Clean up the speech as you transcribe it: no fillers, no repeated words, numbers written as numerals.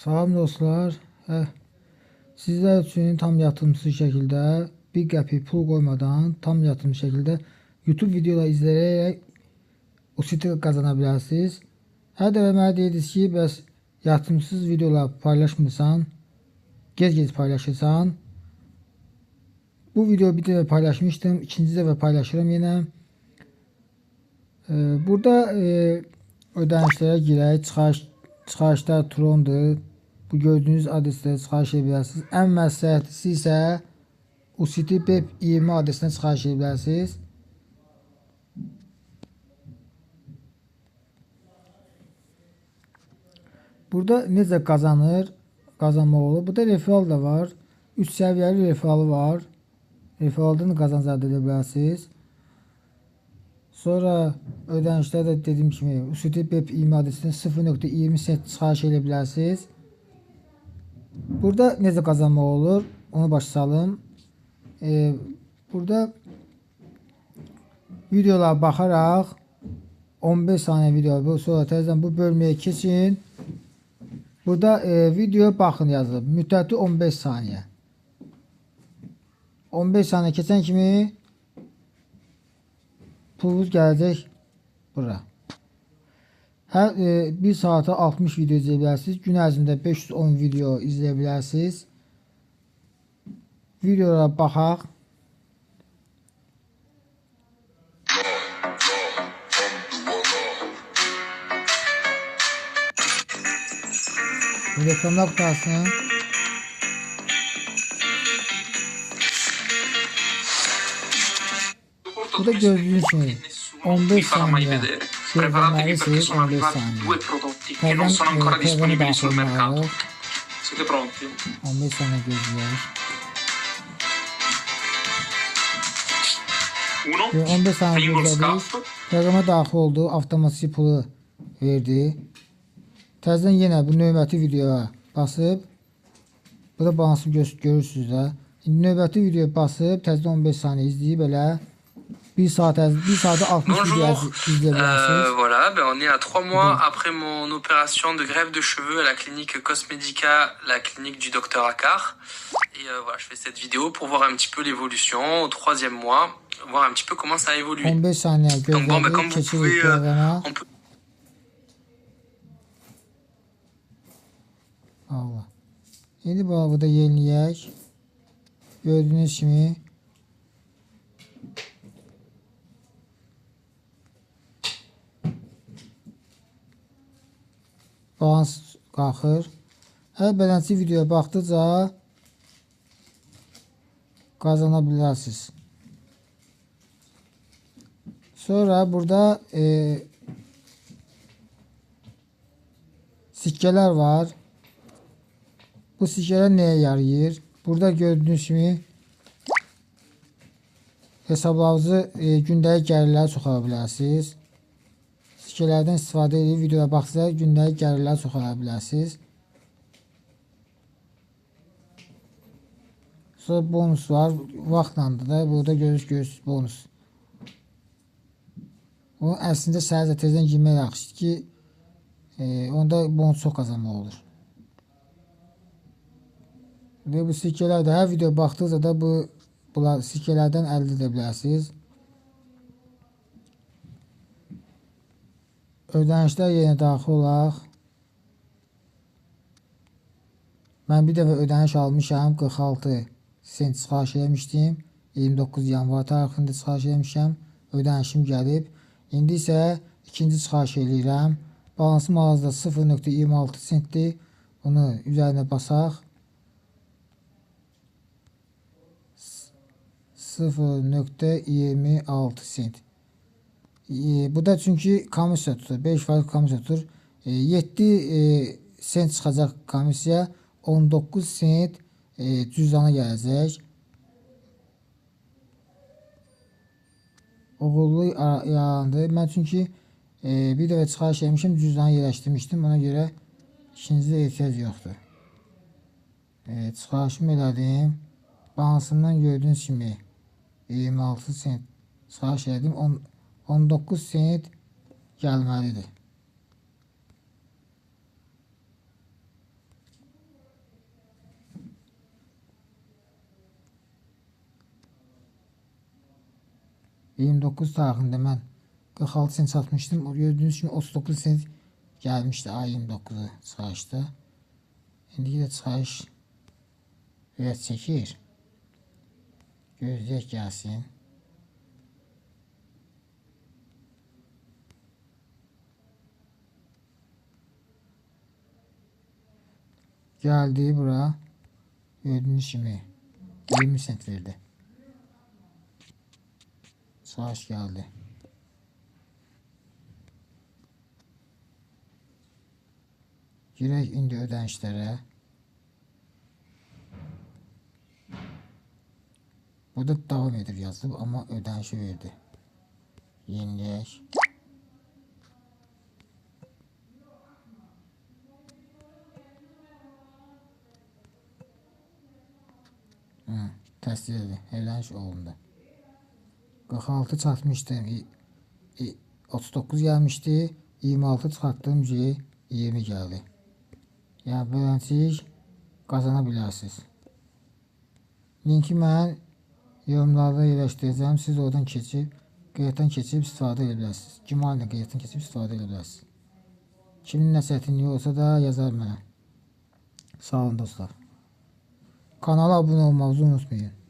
Salam dostlar. Sizler üçün tam yatırımsız şəkildə bir qəpik pul qoymadan tam yatırımsız şəkildə YouTube videolar izləyərək o siti qazana bilərsiniz. Hər dəfə mənə deyirsiniz ki, bəs yatırımsız videolar paylaşmırsan, gec paylaşırsan. Bu videoyu bir dəfə paylaşmışdım, ikinci dəfə paylaşıram yenə. Burada ödənişlərə girək, çıxarışlar Tron'dur. Bu gördüğünüz adresdə çıxarış edə bilərsiniz. Ən məsləhətlisi isə o siti BEP20 adresinə çıxarış edə bilərsiniz. Burada necə qazanmaq olur? Burada referal da var. 3 səviyyəli referalı var. Referaldan qazanc əldə edə bilərsiniz. Sonra ödənişlərdə dediyim kimi o siti BEP20 adresinə 0.20 sent çıxarış edə bilərsiniz. Burada necə qazanmaq olur? Onu başa salım. Burada videolara baxaraq 15 saniyə video, sonra təzədən bu bölməyə keçin. Burada videoya baxın yazılıb. Müddəti 15 saniyə. 15 saniyə keçən kimi pulunuz gələcək bura. Hər 1 saata 60 video izləyə bilərsiniz. Gün ərzində 510 video izləyə bilərsiniz. Videolara baxaq. Reklamlar qutarsın. Burada gördüğünüz kimi 15 saniye gözlemləlisiniz, 15 saniye. Təzən telefonı daxil olmalıyıq. 15 saniye gözləyək. 15 saniye gözlədik. Proqrama daxil oldu, avtomatik pulu verdi. Təzədən yenə bu növbəti videoya basıb, burada balansı görürsünüz də. Növbəti videoya basıb, təzədən 15 saniye izləyib elə 1 saat 60 Bonjour, voilà, on est à 3 mois après mon opération de greffe de cheveux à la clinique Cosmedica, la clinique du docteur Akar. Et voilà, je fais cette vidéo pour voir un petit peu l'évolution au 3e mois, voir un petit peu comment ça a évolué. Donc bon, comme vous pouvez, on peut... Allah. Şimdi burada yeniləyək. Gördüğünüz kimi balans qalxır. Hər bələnçi videoya baxdıqca qazana bilərsiniz. Sonra burada sikkələr var. Bu sikkələr nəyə yarayır? Burada gördüyünüz kimi hesablarınızı gündəlik gəlirləri çoxalda bilərsiniz. Sikkələrdən istifadə edib videoya baxsa gündəlik gəlirləri çoxalda bilərsiniz. Sonra bonus var. Vaxtlandır da. Burada görürsünüz bonus. O əslində səhər tezdən girmək yaxşıdır ki, onda bonus çox qazanmaq olur. Və bu sikkələr də hər videoya baxdıqca da bu sikkələrdən əldə edə bilərsiniz. Ödənişlər yenə daxil olaq. Mən bir dəfə ödəniş almışam. 46 sent çıxarış eləmişdim. 29 yanvar tarixində çıxarış eləmişəm. Ödənişim gəlib. İndi isə ikinci çıxarış eləyirəm. Balansım hal-hazırda 0.26 sentdir. Bunu üzərinə basaq. 0.26 sent. Bu da çünki komissiya tutur. 5% komissiya tutur. 7 sent çıxacaq komissiya. 19 sent cüzdana gələcək. Uğurlu yarandı. Mən çünki bir dəfə çıxarış etmişim, cüzdanı yerləşdirmişdim. Ona görə ikincidə ehtiyac yoxdur. Çıxarışımı elədim. Balansımdan gördüyünüz kimi 26 sent çıxarış elədim. 19 sent gəlməlidir. 29 tarixində mən 46 sent satmışdım. Gördüyünüz kimi 39 sent gəlmişdi ay 29-u çıxarışda. İndi də çıxarış biraz çəkir. Gözləyək gəlsin. Gəldi bura. Gördüyünüz kimi 20 sent verdi. Çıxarış gəldi. Girək indi ödənişlərə. Burada davam edir yazılıb, amma ödənişi verdi. Yeniləyək. Təsdiq edildi. Ödəniş olundu. 46 çatmışdı. 39 gəlmişdi. 26 çıxartdım ki 20 gəldi. Yəni beləncik qazana bilərsiniz. Linki mən yorumlarda yerləşdirəcəm. Siz oradan keçib, qeyddən keçib istifadə edə bilərsiniz. Gmail-də qeyddən keçib istifadə edə bilərsiniz. Kimin nə çətinliyi olsa da yazar mənə. Sağ olun dostlar. Kanala abunə olmağınızı unutmayın.